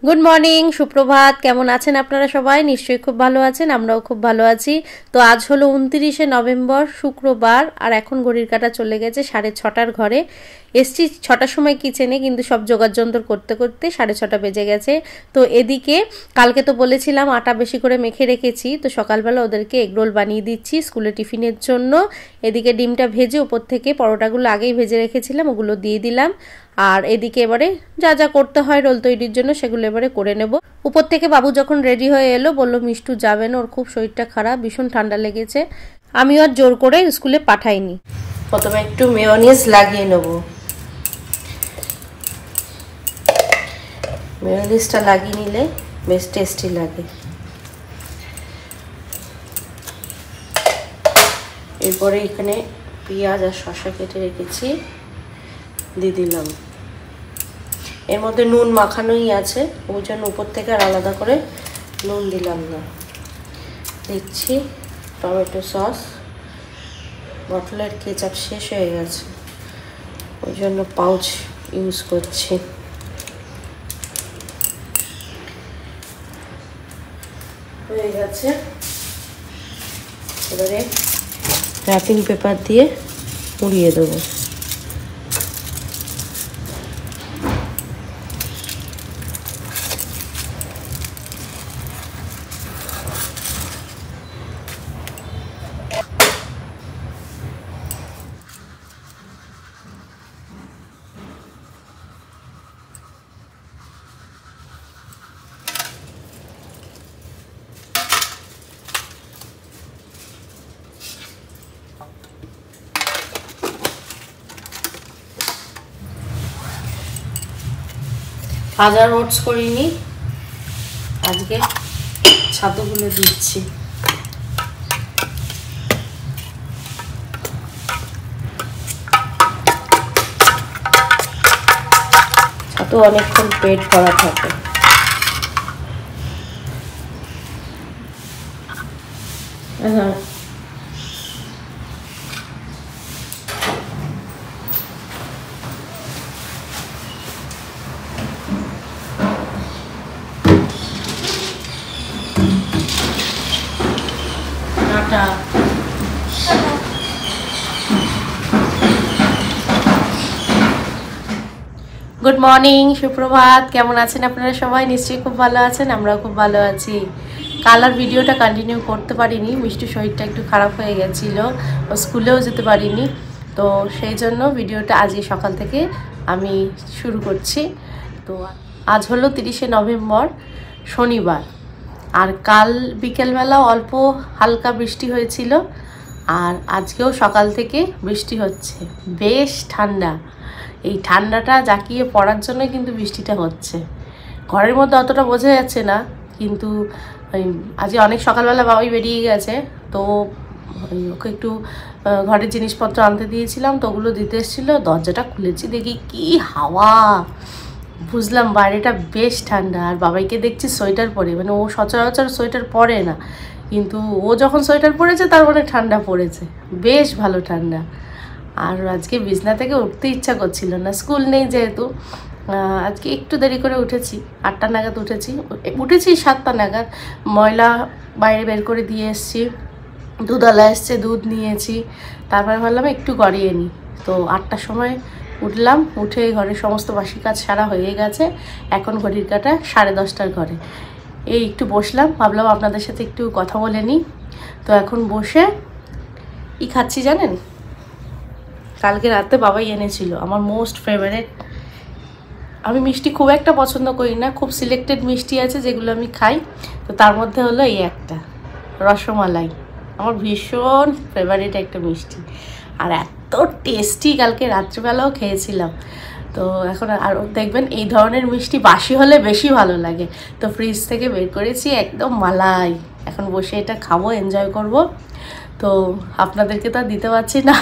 Good morning, সুপ্রভাত। কেমন আছেন আপনারা সবাই? নিশ্চয়ই খুব ভালো আছেন, আমরাও খুব ভালো আছি। তো আজ হলো 29শে নভেম্বর, শুক্রবার, আর এখন ঘড়ির কাঁটা চলে গেছে 6:30 ঘরে। এসছি 6টার সময় কিচেনে, কিন্তু সব যোগাড়যন্ত্র করতে করতে 6:30 বেজে গেছে। তো এদিকে কালকে তো বলেছিলাম আটা বেশি করে মেখে রেখেছি, তো সকালবেলা ওদেরকে এগরোল বানিয়ে দিচ্ছি স্কুলে টিফিনের জন্য। এদিকে ডিমটা ভেজে উপর থেকে পরোটাগুলো আগেই ভেজে রেখেছিলাম, ওগুলো দিয়ে দিলাম। আর এদিকে এবারে যা যা করতে হয় রোল তৈরির জন্য সেগুলো এবারে করে নেব। উপর থেকে বাবু যখন রেডি হয়ে এলো, বললো মিষ্টু যাবে না, ওর খুব শরীরটা খারাপ, ভীষণ ঠান্ডা লেগেছে। আমি আর জোর করে স্কুলে পাঠাইনি। প্রথমে একটু মেয়োনিজ লাগিয়ে নেব। মেয়োনিজটা লাগিয়ে নিলে বেশ টেস্টি লাগে। এরপরে এখানে পেঁয়াজ আর শসা কেটে রেখেছি, দিয়ে দিলাম। এর মধ্যে নুন মাখানোই আছে, ওই জন্য উপর থেকে আর আলাদা করে নুন দিলাম না। দিচ্ছি টমেটো সস। বটলের কেচাপ শেষ হয়ে গেছে, ওই জন্য পাউচ ইউজ করছি। হয়ে গেছে, এবারে র্যাপিং পেপার দিয়ে মুড়িয়ে দেবো। ভাজা ওটস করিনি, আজকে ছাতুগুলো দিচ্ছি। ছাতু অনেকক্ষণ পেট ভরা থাকে। হ্যাঁ, গুড মর্নিং, সুপ্রভাত। কেমন আছেন আপনারা সবাই? নিশ্চয়ই খুব ভালো আছেন, আমরাও খুব ভালো আছি। কাল আর ভিডিওটা কন্টিনিউ করতে পারিনি, মিষ্টির শরীরটা একটু খারাপ হয়ে গেছিলো, ও স্কুলেও যেতে পারিনি। তো সেই জন্য ভিডিওটা আজই সকাল থেকে আমি শুরু করছি। তো আজ হলো 30শে নভেম্বর, শনিবার। আর কাল বিকেলবেলা অল্প হালকা বৃষ্টি হয়েছিল, আর আজকেও সকাল থেকে বৃষ্টি হচ্ছে। বেশ ঠান্ডা, এই ঠান্ডাটা জাঁকিয়ে পড়ার জন্য কিন্তু বৃষ্টিটা হচ্ছে। ঘরের মধ্যে অতটা বোঝা যাচ্ছে না, কিন্তু আজকে অনেক সকালবেলা বাবাই বেরিয়ে গেছে, তো ওকে একটু ঘরের জিনিসপত্র আনতে দিয়েছিলাম, তো ওগুলো দিতে এসেছিলো। দরজাটা খুলেছি, দেখি কি হাওয়া, বুঝলাম বাইরেটা বেশ ঠান্ডা। আর বাবাইকে দেখছি সোয়েটার পরে, মানে ও সচরাচর সোয়েটার পরে না, কিন্তু ও যখন সোয়েটার পরেছে তার মানে ঠান্ডা পড়েছে, বেশ ভালো ঠান্ডা। আর আজকে বিছনা থেকে উঠতে ইচ্ছা করছিল না, স্কুল নেই যেহেতু। আজকে একটু দেরি করে উঠেছি, 8টা নাগাদ উঠেছি 7টা নাগাদ। ময়লা বাইরে বের করে দিয়ে এসছি, দুধওয়ালা এসছে, দুধ নিয়েছি। তারপরে ভাবলাম একটু গড়িয়ে নিই, তো 8টার সময় উঠলাম। উঠে ঘরের সমস্ত বাসি কাজ সারা হয়ে গেছে। এখন ঘড়ির কাঁটা 10:30 ঘরে। এই একটু বসলাম, ভাবলাম আপনাদের সাথে একটু কথা বলে নিই। তো এখন বসে কি খাচ্ছি জানেন? কালকে রাতে বাবাই এনেছিল আমার মোস্ট ফেভারিট। আমি মিষ্টি খুব একটা পছন্দ করি না, খুব সিলেক্টেড মিষ্টি আছে যেগুলো আমি খাই, তো তার মধ্যে হলো এই একটা রসমালাই। আমার ভীষণ ফেভারিট একটা মিষ্টি, আর এত টেস্টি, কালকে রাত্রিবেলাও খেয়েছিলাম। তো এখন আর দেখবেন এই ধরনের মিষ্টি বাসি হলে বেশি ভালো লাগে। তো ফ্রিজ থেকে বের করেছি একদম মালাই, এখন বসে এটা খাবো, এনজয় করব। তো আপনাদেরকে তো আর দিতে পারছি না,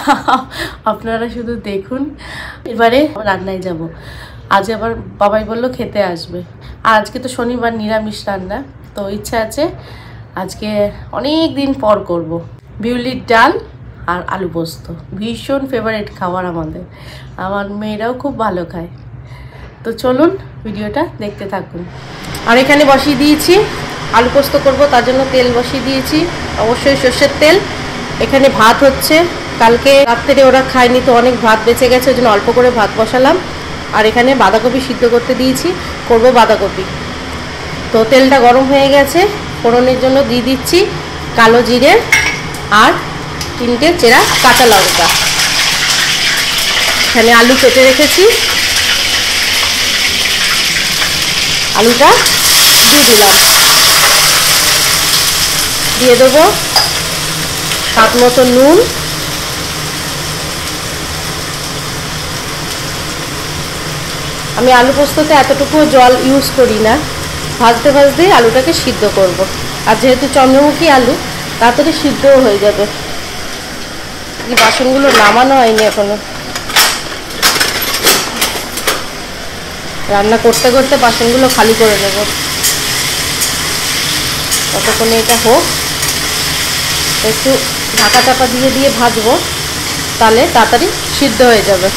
আপনারা শুধু দেখুন। এবারে রান্নায় যাব। আজ আবার বাবাই বললো খেতে আসবে, আর আজকে তো শনিবার, নিরামিষ রান্না। তো ইচ্ছা আছে আজকে অনেক দিন পর করব বিউলির ডাল আর আলু পোস্ত, ভীষণ ফেভারিট খাবার আমাদের, আমার মেয়েরাও খুব ভালো খায়। তো চলুন ভিডিওটা দেখতে থাকুন। আর এখানে বসিয়ে দিয়েছি আলু পোস্ত করব, তার জন্য তেল বসিয়ে দিয়েছি, অবশ্যই সর্ষের তেল। এখানে ভাত হচ্ছে, কালকে রাত্রে ওরা খায়নি তো অনেক ভাত বেঁচে গেছে, ওই জন্য অল্প করে ভাত বসালাম। আর এখানে বাঁধাকপি সিদ্ধ করতে দিয়েছি, করব বাঁধাকপি। তো তেলটা গরম হয়ে গেছে, ফোড়নের জন্য দিয়ে দিচ্ছি কালো জিরে আর 3টে চেরা কাঁচা লঙ্কা। এখানে আলু কেটে রেখেছি, আলুটা দিয়ে দিলাম, দিয়ে দেবো স্বাদ মতো নুন, আমি আলু পোস্ততে এতটুকু জল ইউজ করি না, ভাজতে ভাজতেই আলুটাকে সিদ্ধ করব। আর যেহেতু চন্দ্রমুখী আলু তাড়াতাড়ি সিদ্ধও হয়ে যাবে। এই বাসনগুলো নামানো হয়নি এখনো, রান্না করতে করতে বাসনগুলো খালি করে নেব। ততক্ষণে এটা হোক, একটু ঢাকা চাপা দিয়ে দিয়ে ভাজবো, তাহলে তাড়াতাড়ি সিদ্ধ হয়ে যাবে।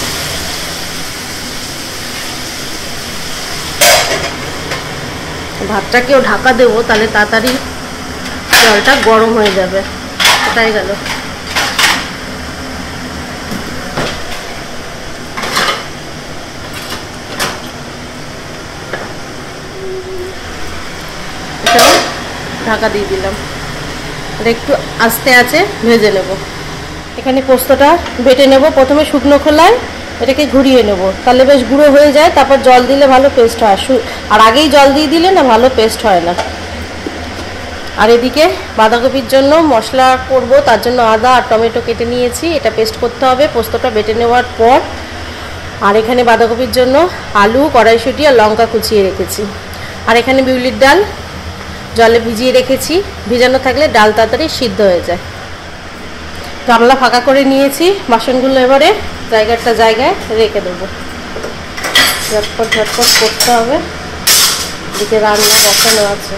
ভাতটাকেও ঢাকা দেবো, তাহলে তাড়াতাড়ি জলটা গরম হয়ে যাবে। কোথায় গেল? ঢাকা দিয়ে দিলাম, আর একটু আস্তে আছে ভেজে নেব। এখানে পোস্তটা বেটে নেব, প্রথমে শুকনো খোলায় এটাকে ঘুরিয়ে নেব, তাহলে বেশ গুঁড়ো হয়ে যায়। তারপর জল দিলে ভালো পেস্ট হয়, আর আগেই জল দিয়ে দিলে না ভালো পেস্ট হয় না। আর এদিকে বাঁধাকপির জন্য মশলা করব, তার জন্য আদা আর টমেটো কেটে নিয়েছি, এটা পেস্ট করতে হবে পোস্তটা বেটে নেওয়ার পর। আর এখানে বাঁধাকপির জন্য আলু, কড়াইশুঁটি আর লঙ্কা কুচিয়ে রেখেছি। আর এখানে বিউলির ডাল জলে ভিজিয়ে রেখেছি, ভিজানো থাকলে ডাল তাড়াতাড়ি সিদ্ধ হয়ে যায়। গামলা ফাঁকা করে নিয়েছি, বাসনগুলো এবারে জায়গাটা জায়গায় রেখে দেবো। ঝটপট ঝটপট করতে হবে, এদিকে রান্না বসানো আছে।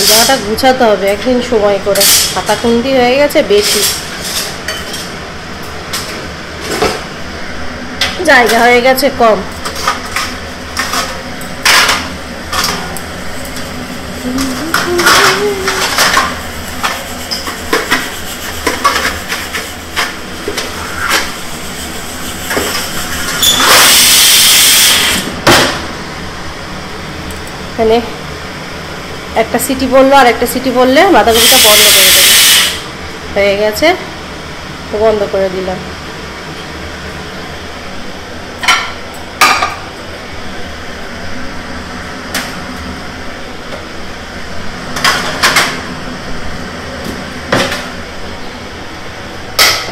জায়গাটা গুছাতে হবে একদিন সময় করে, খাতাখুন্দি হয়ে গেছে বেশি, জায়গা হয়ে গেছে কম। এখানে একটা সিটি পড়লো, আর একটা সিটি পড়লে বাঁধাকপিটা বন্ধ করে দেবো। হয়ে গেছে, বন্ধ করে দিলাম।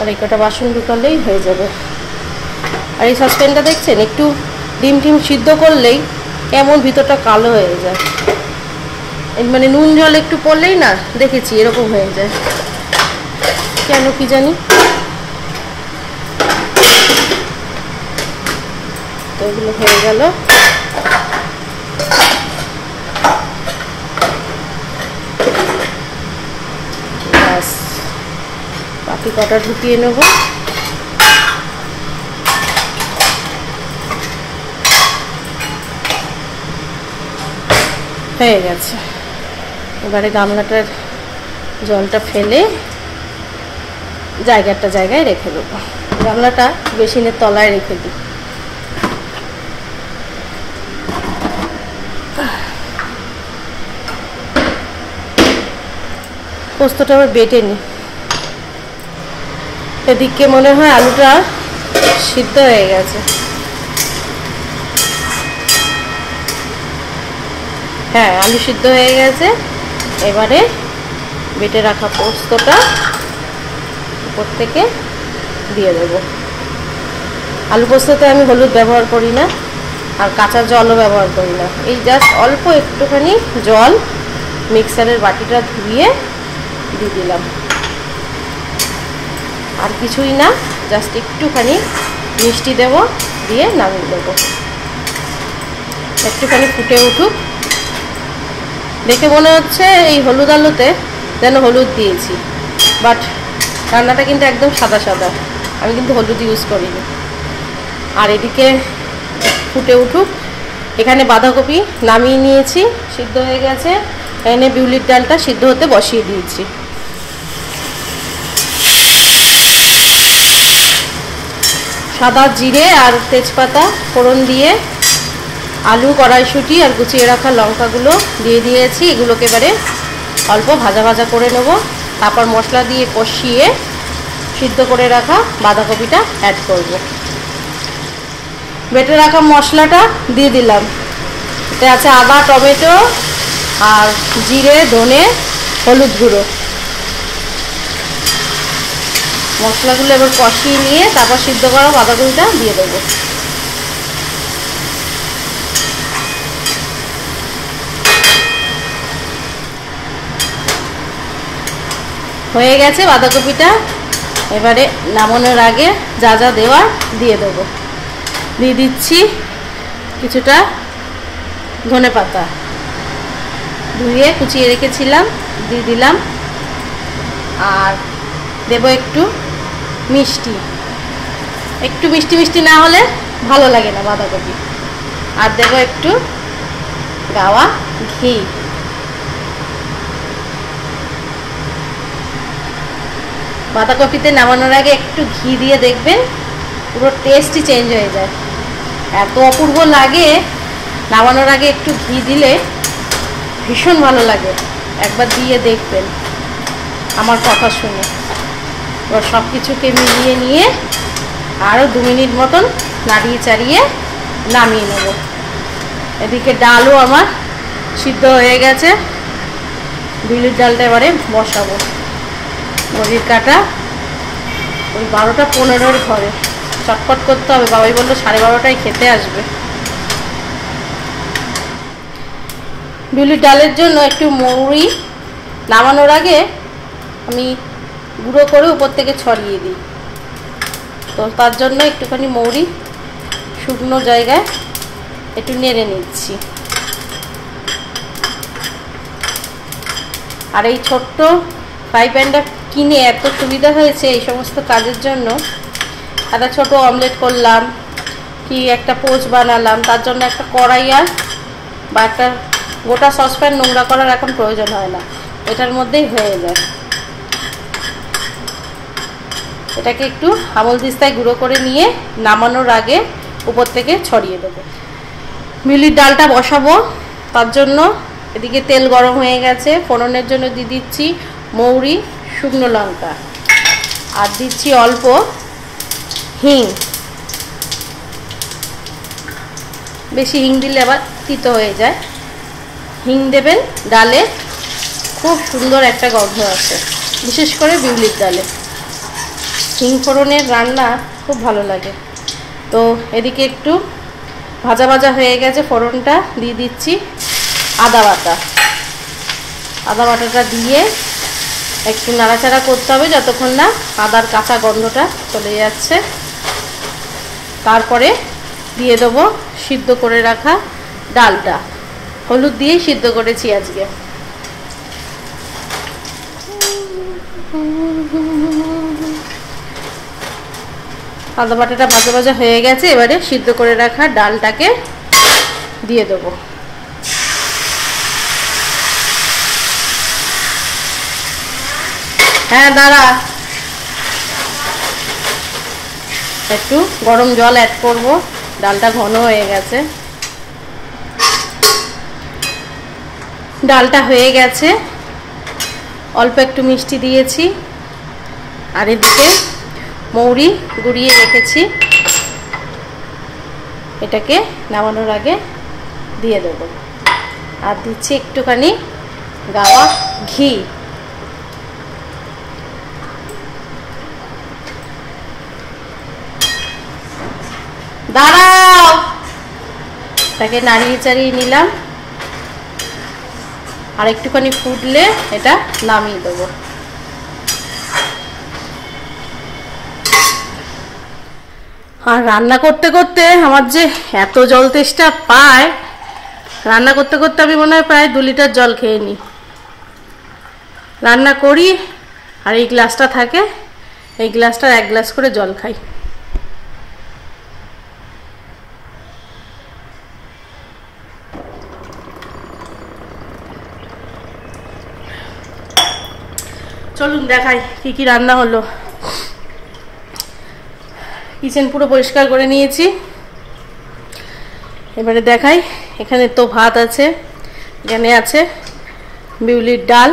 আর এই কটা বাসন ঢুকালেই হয়ে যাবে। আর এই সসপ্যানটা দেখছেন, একটু ডিম টিম সিদ্ধ করলেই কেমন ভিতরটা কালো হয়ে যায়, মানে নুন জল একটু পড়লেই না দেখেছি এরকম হয়ে যায়, কেন কি জানি। তো এগুলো হয়ে গেল। ব্যাস, বাকি কটা ঢুকিয়ে নেব। হয়ে গেছে, এবারে গামলাটার জলটা ফেলে জায়গাটা জায়গায় রেখে দেবো। গামলাটা বেসিনের তলায় রেখে দিই। পোস্তটা আবার বেটে নিই। এদিকে মনে হয় আলুটা সিদ্ধ হয়ে গেছে। হ্যাঁ, আলু সিদ্ধ হয়ে গেছে। এবারে বেটে রাখা পোস্তটা উপর থেকে দিয়ে দেব। আলু পোস্ততে আমি হলুদ ব্যবহার করি না, আর কাঁচা জলও ব্যবহার করি না। এই জাস্ট অল্প একটুখানি জল মিক্সারের বাটিটা ধুয়ে দিয়ে দিলাম, আর কিছুই না, জাস্ট একটুখানি মিষ্টি দেব, দিয়ে নামিয়ে দেবো। একটুখানি ফুটে উঠুক। দেখে মনে হচ্ছে এই হলুদ আলুতে যেন হলুদ দিয়েছি, বাট রান্নাটা কিন্তু একদম সাদা সাদা, আমি কিন্তু হলুদ ইউজ করিনি। আর এদিকে ফুটে উঠুক। এখানে বাঁধাকপি নামিয়ে নিয়েছি, সিদ্ধ হয়ে গেছে। এখানে বিউলির ডালটা সিদ্ধ হতে বসিয়ে দিয়েছি। সাদা জিরে আর তেজপাতা ফোড়ন দিয়ে আলু, কড়াইশুঁটি আর কুচিয়ে রাখা লঙ্কাগুলো দিয়ে দিয়েছি। এগুলোকে এবারে অল্প ভাজা ভাজা করে নেব। তারপর মশলা দিয়ে কষিয়ে সিদ্ধ করে রাখা বাঁধাকপিটা অ্যাড করব। বেটে রাখা মশলাটা দিয়ে দিলাম। এটা আছে আদা, টমেটো আর জিরে, ধনে, হলুদ গুঁড়ো। মশলাগুলো এবার কষিয়ে নিয়ে তারপর সিদ্ধ করা বাঁধাকপিটা দিয়ে দেবো। হয়ে গেছে বাঁধাকপিটা। এবারে নামানোর আগে যা যা দেওয়ার দিয়ে দেবো। দিয়ে দিচ্ছি কিছুটা ধনেপাতা, ধুয়ে কুচিয়ে রেখেছিলাম, দিয়ে দিলাম। আর দেব একটু মিষ্টি, একটু মিষ্টি মিষ্টি না হলে ভালো লাগে না বাঁধাকপি। আর দেব একটু গাওয়া ঘি। বাঁধাকপিতে নামানোর আগে একটু ঘি দিয়ে দেখবেন, পুরো টেস্টই চেঞ্জ হয়ে যায়। এত অপূর্ব লাগে, নামানোর আগে একটু ঘি দিলে ভীষণ ভালো লাগে। একবার দিয়ে দেখবেন আমার কথা শুনে। এবার সব কিছুকে মিলিয়ে নিয়ে আরও 2 মিনিট মতন নাড়িয়ে চাড়িয়ে নামিয়ে নেব। এদিকে ডালও আমার সিদ্ধ হয়ে গেছে। বিউলির ডালটা এবারে বসাবো। ঘড়ির কাঁটা ওই 12টা 15-র ঘরে, চটপট করতে হবে। বাবাই বললো 12:30টায় খেতে আসবে। বিউলির ডালের জন্য একটু মৌরি নামানোর আগে আমি গুঁড়ো করে উপর থেকে ছড়িয়ে দিই। তো তার জন্য একটুখানি মৌরি শুকনো জায়গায় একটু নেড়ে নিচ্ছি। আর এই ছোট্ট ফ্রাই প্যানটা কিনে এত সুবিধা হয়েছে এই সমস্ত কাজের জন্য। একটা ছোট অমলেট করলাম কি একটা পোচ বানালাম, তার জন্য একটা কড়াই আর বা একটা গোটা সসপ্যান নোংরা করার এখন প্রয়োজন হয় না, এটার মধ্যেই হয়ে যায়। এটাকে একটু আমল দিস্তায় গুঁড়ো করে নিয়ে নামানোর আগে উপর থেকে ছড়িয়ে দেবো। বিউলির ডালটা বসাবো, তার জন্য এদিকে তেল গরম হয়ে গেছে। ফোড়নের জন্য দিয়ে দিচ্ছি মৌরি, শুকনো লঙ্কা আর দিচ্ছি অল্প হিং। বেশি হিং দিলে আবার তিতো হয়ে যায়। হিং দেবেন ডালে, খুব সুন্দর একটা গন্ধ আছে, বিশেষ করে বিউলির ডালে হিং ফোড়নের রান্না খুব ভালো লাগে। তো এদিকে একটু ভাজা ভাজা হয়ে গেছে ফোড়নটা, দিয়ে দিচ্ছি আদা বাটা। আদা বাটাটা দিয়ে একটু নাড়াচাড়া করতে হবে যতক্ষণ না আদার কাঁচা গন্ধটা চলে যাচ্ছে। তারপরে দিয়ে দেবো সিদ্ধ করে রাখা ডালটা, হলুদ দিয়ে সিদ্ধ করেছি আজকে। আদা বাটাটা ভাজা ভাজা হয়ে গেছে। এবারে সিদ্ধ করে রাখা ডালটাকে দিয়ে দেবো। হ্যাঁ দাঁড়া, একটু গরম জল অ্যাড করব, ডালটা ঘন হয়ে গেছে। ডালটা হয়ে গেছে, অল্প একটু মিষ্টি দিয়েছি। আর এদিকে মৌরি গুঁড়িয়ে রেখেছি, এটাকে নামানোর আগে দিয়ে দেবো। আর দিচ্ছি একটুখানি গাওয়া ঘি। দাঁড়াও, এটাকে নাড়িয়ে চাড়িয়ে নিলাম। আর একটুখানি ফুটলে এটা নামিয়ে দেবো। আর রান্না করতে করতে আমার যে এত জল তেষ্টা পায়, রান্না করতে করতে আমি মনে হয় প্রায় 2 লিটার জল খেয়ে নিই। রান্না করি আর এই গ্লাসটা থাকে, এই গ্লাসটার 1 গ্লাস করে জল খাই। চলুন দেখাই কি কি রান্না হলো। কিচেন পুরো পরিষ্কার করে নিয়েছি, এবারে দেখাই। এখানে তো ভাত আছে, এখানে আছে বিউলির ডাল,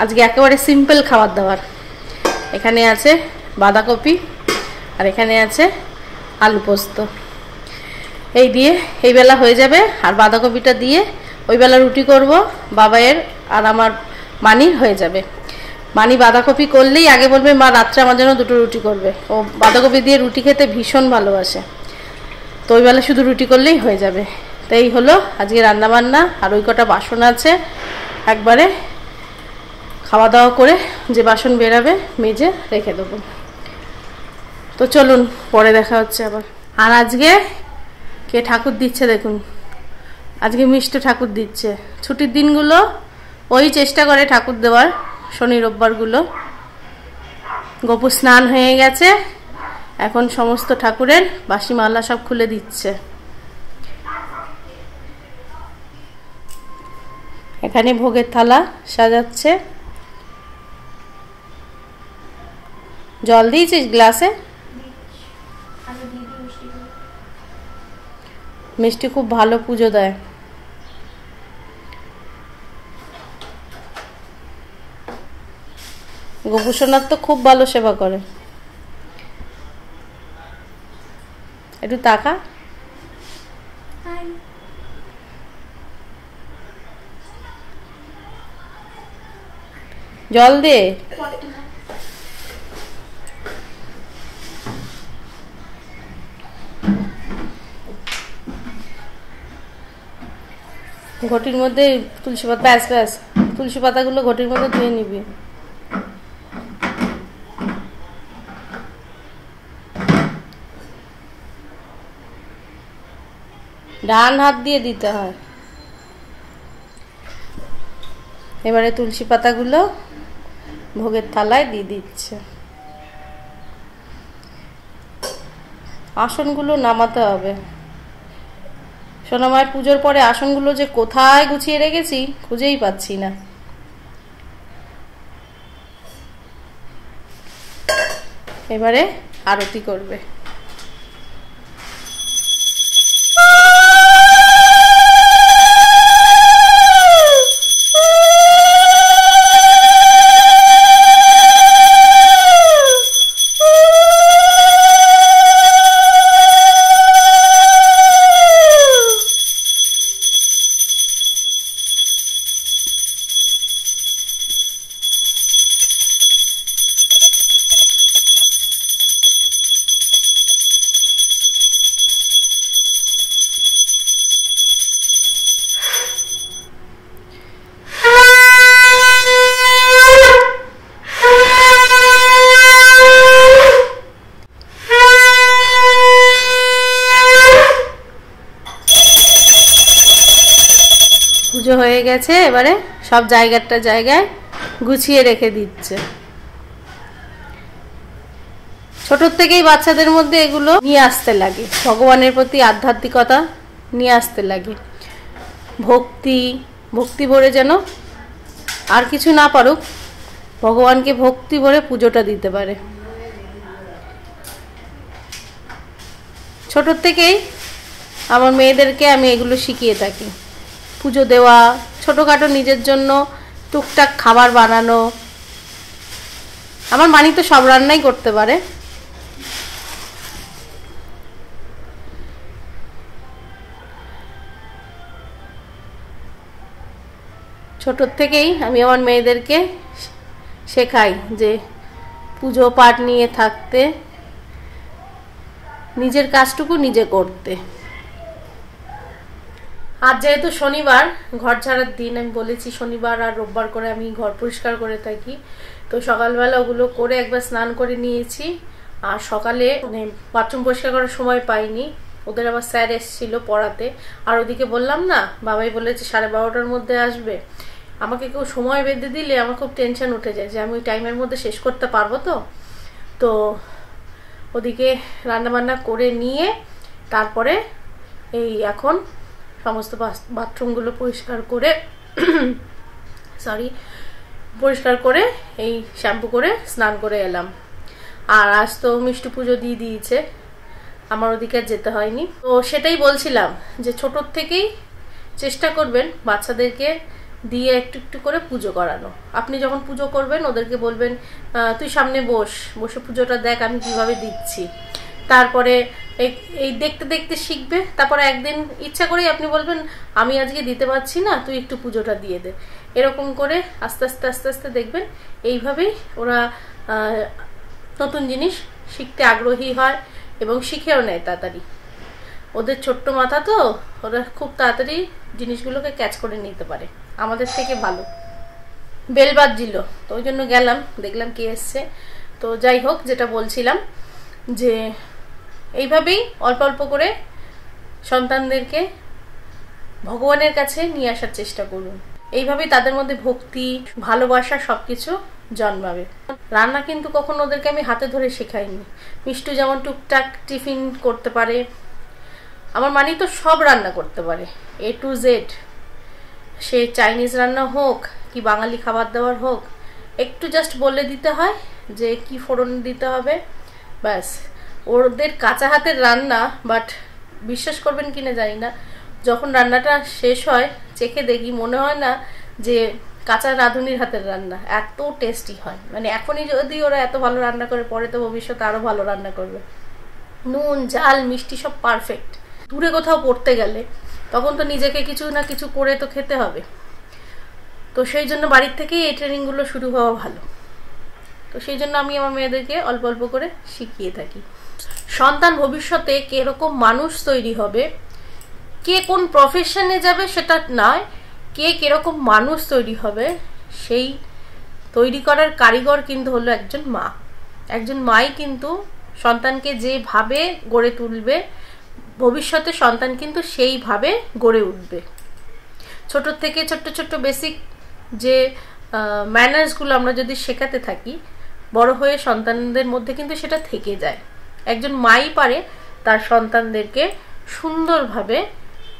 আজকে একেবারে সিম্পল খাবার দাবার। এখানে আছে বাঁধাকপি, আর এখানে আছে আলু পোস্ত। এই দিয়ে এই বেলা হয়ে যাবে। আর বাঁধাকপিটা দিয়ে ওই বেলা রুটি করব, বাবাইয়ের আর আমার মানির হয়ে যাবে। মানি বাঁধাকপি করলেই আগে বলবে মা রাত্রে আমার জন্য 2টো রুটি করবে। ও বাঁধাকপি দিয়ে রুটি খেতে ভীষণ ভালোবাসে, তো ওই বেলা শুধু রুটি করলেই হয়ে যাবে। তো এই হলো আজকে রান্নাবান্না। আর ওই কটা বাসন আছে, একবারে খাওয়া দাওয়া করে যে বাসন বেরাবে মেজে রেখে দেবো। তো চলুন পরে দেখা হচ্ছে আবার। আর আজকে কে ঠাকুর দিচ্ছে দেখুন, আজকে মিষ্টি ঠাকুর দিচ্ছে। ছুটির দিনগুলো ওই চেষ্টা করে ঠাকুর দেওয়ার, শনি রোববারগুলো। গোপু স্নান হয়ে গেছে, এখন সমস্ত ঠাকুরের বাসি মালা সব খুলে দিচ্ছে। এখানে ভোগের থালা সাজাচ্ছে। জল দিয়েছিস গ্লাসে? মিষ্টি খুব ভালো পুজো দেয়। গোপুসোনার তো খুব ভালো সেবা করে। একটু তাকা। জল দে। ঘটির মধ্যে তুলসী পাতা, ব্যাস ব্যাস, তুলসী পাতাগুলো ঘটির মধ্যে ধুয়ে নিবি। ডান হাত দিয়ে দিতে হয়। এবারে তুলসী পাতাগুলো ভোগের থালায় দিয়ে দিচ্ছে। আসনগুলো নামাতে হবে। সোনামায়ের পুজোর পরে আসনগুলো যে কোথায় গুছিয়ে রেখেছি খুঁজেই পাচ্ছি না। এবারে আরতি করবে। পুজো হয়ে গেছে, এবারে সব জায়গাটা জায়গায় গুছিয়ে রেখে দিচ্ছে। ছোটোর থেকেই বাচ্চাদের মধ্যে এগুলো নিয়ে আসতে লাগে, ভগবানের প্রতি আধ্যাত্মিকতা নিয়ে আসতে লাগে। ভক্তি ভরে যেন আর কিছু না পারুক, ভগবানকে ভক্তি ভরে পুজোটা দিতে পারে। ছোটোর থেকেই আমার মেয়েদেরকে আমি এগুলো শিখিয়ে থাকি। পুজো দেওয়া, ছোটোখাটো নিজের জন্য টুকটাক খাবার বানানো। আমার মানি তো সব রান্নাই করতে পারে। ছোটোর থেকেই আমি আমার মেয়েদেরকে শেখাই যে পুজো পাঠ নিয়ে থাকতে, নিজের কাজটুকু নিজে করতে। আজ যেহেতু শনিবার, ঘর ছাড়ার দিন, আমি বলেছি শনিবার আর রোববার করে আমি ঘর পরিষ্কার করে থাকি। তো সকালবেলা ওগুলো করে একবার স্নান করে নিয়েছি। আর সকালে বাথরুম পরিষ্কার করার সময় পাইনি, ওদের আবার স্যার এসেছিল পড়াতে। আর ওদিকে বললাম না, বাবাই বলেছে 12:30টার মধ্যে আসবে। আমাকে কেউ সময় বেঁধে দিলে আমার খুব টেনশন উঠে যায় যে আমি ওই টাইমের মধ্যে শেষ করতে পারবো তো। তো ওদিকে রান্নাবান্না করে নিয়ে তারপরে এই এখন সমস্ত বাথরুমগুলো পরিষ্কার করে পরিষ্কার করে এই শ্যাম্পু করে স্নান করে এলাম। আর আজ তো মিষ্টি পুজো দিয়ে দিয়েছে, আমার ওদিকে আর যেতে হয়নি। তো সেটাই বলছিলাম যে ছোটোর থেকেই চেষ্টা করবেন বাচ্চাদেরকে দিয়ে একটু একটু করে পুজো করানো। আপনি যখন পুজো করবেন ওদেরকে বলবেন তুই সামনে বসে পুজোটা দেখ আমি কিভাবে দিচ্ছি। তারপরে এই দেখতে দেখতে শিখবে। তারপরে একদিন ইচ্ছা করেই আপনি বলবেন আমি আজকে দিতে পারছি না, তুই একটু পুজোটা দিয়ে দে। এরকম করে আস্তে আস্তে আস্তে আস্তে দেখবেন এইভাবেই ওরা নতুন জিনিস শিখতে আগ্রহী হয় এবং শিখেও নেয় তাড়াতাড়ি। ওদের ছোট্ট মাথা তো, ওরা খুব তাড়াতাড়ি জিনিসগুলোকে ক্যাচ করে নিতে পারে, আমাদের থেকে ভালো। বেল বাজছিল, তো ওই জন্য গেলাম, দেখলাম কে এসছে। তো যাই হোক, যেটা বলছিলাম যে এইভাবেই অল্প অল্প করে সন্তানদেরকে ভগবানের কাছে নিয়ে আসার চেষ্টা করুন। এইভাবেই তাদের মধ্যে ভক্তি, ভালোবাসা সবকিছু জন্মাবে। রান্না কিন্তু কখনো ওদেরকে আমি হাতে ধরে শেখাইনি। মিষ্টু যেমন টুকটাক টিফিন করতে পারে, আমার মানি তো সব রান্না করতে পারে, A to Z। Say Chinese রান্না হোক কি বাঙালি খাবার দাবার হোক, একটু জাস্ট বলে দিতে হয় যে কি ফোড়ন দিতে হবে, ব্যাস। ওদের কাঁচা হাতের রান্না, বাট বিশ্বাস করবেন কিনা জানি না, যখন রান্নাটা শেষ হয় চেখে দেখি মনে হয় না যে কাঁচা রাঁধুনির হাতের রান্না, এত টেস্টি হয়। মানে এখনই যদি ওরা এত ভালো রান্না করে, পরে তো ভবিষ্যতে আরো ভালো রান্না করবে। নুন ঝাল মিষ্টি সব পারফেক্ট। দূরে কোথাও পড়তে গেলে তখন তো নিজেকে কিছু না কিছু করে তো খেতে হবে। তো সেই জন্য বাড়ির থেকেই এই ট্রেনিংগুলো শুরু হওয়া ভালো। তো সেই জন্য আমি আমার মেয়েদেরকে অল্প অল্প করে শিখিয়ে থাকি। সন্তান ভবিষ্যতে কিরকম মানুষ তৈরি হবে, কে কোন প্রফেশনে যাবে সেটা নয়, কে কিরকম মানুষ তৈরি হবে, সেই তৈরি করার কারিগর কিন্তু হলো একজন মা। একজন মাই কিন্তু সন্তানকে যেভাবে গড়ে তুলবে, ভবিষ্যতে সন্তান কিন্তু সেইভাবে গড়ে উঠবে। ছোট থেকে ছোট্ট ছোট্ট বেসিক যে ম্যানার্সগুলো আমরা যদি শেখাতে থাকি, বড় হয়ে সন্তানদের মধ্যে কিন্তু সেটা থেকে যায়। একজন মাই পারে তার সন্তানদেরকে সুন্দরভাবে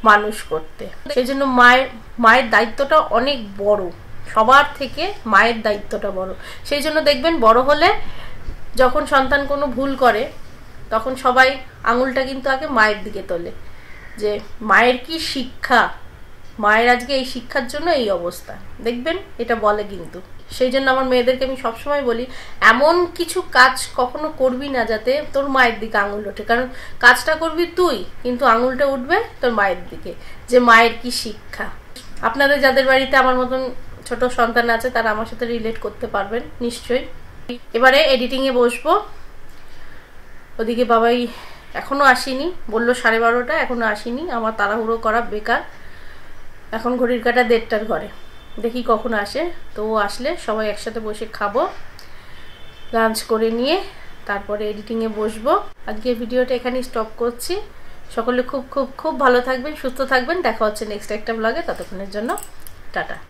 মানুষ করতে। সেই জন্য মায়ের দায়িত্বটা অনেক বড়, সবার থেকে মায়ের দায়িত্বটা বড়। সেই জন্য দেখবেন বড় হলে যখন সন্তান কোনো ভুল করে, তখন সবাই আঙুলটা কিন্তু আগে মায়ের দিকে তোলে, যে মায়ের কি শিক্ষা, মায়ের আজকে এই শিক্ষার জন্য এই অবস্থা, দেখবেন এটা বলে কিন্তু। সেই জন্য আমার মেয়েদেরকে আমি সবসময় বলি এমন কিছু কাজ কখনো করবি না যাতে তোর মায়ের দিকে আঙুল ওঠে। কারণ কাজটা করবি তুই, কিন্তু আঙুলটা উঠবে তোর মায়ের দিকে, যে মায়ের কি শিক্ষা। আপনাদের যাদের বাড়িতে আমার মতন ছোট সন্তান আছে তারা আমার সাথে রিলেট করতে পারবেন নিশ্চয়ই। এবারে এডিটিংয়ে বসবো। ওদিকে বাবাই এখনো আসেনি, বললো 12:30, এখনো আসেনি। আমার তাড়াহুড়ো করা বেকার। এখন ঘড়ির কাঁটা 1:30টার ঘরে, দেখি কখন আসে। তো ও আসলে সবাই একসাথে বসে খাবো, লাঞ্চ করে নিয়ে তারপরে এডিটিংয়ে বসবো। আজকে ভিডিওটা এখানেই স্টপ করছি। সকলে খুব খুব খুব ভালো থাকবেন, সুস্থ থাকবেন। দেখা হচ্ছে নেক্সট একটা ব্লগে। ততক্ষণের জন্য টাটা।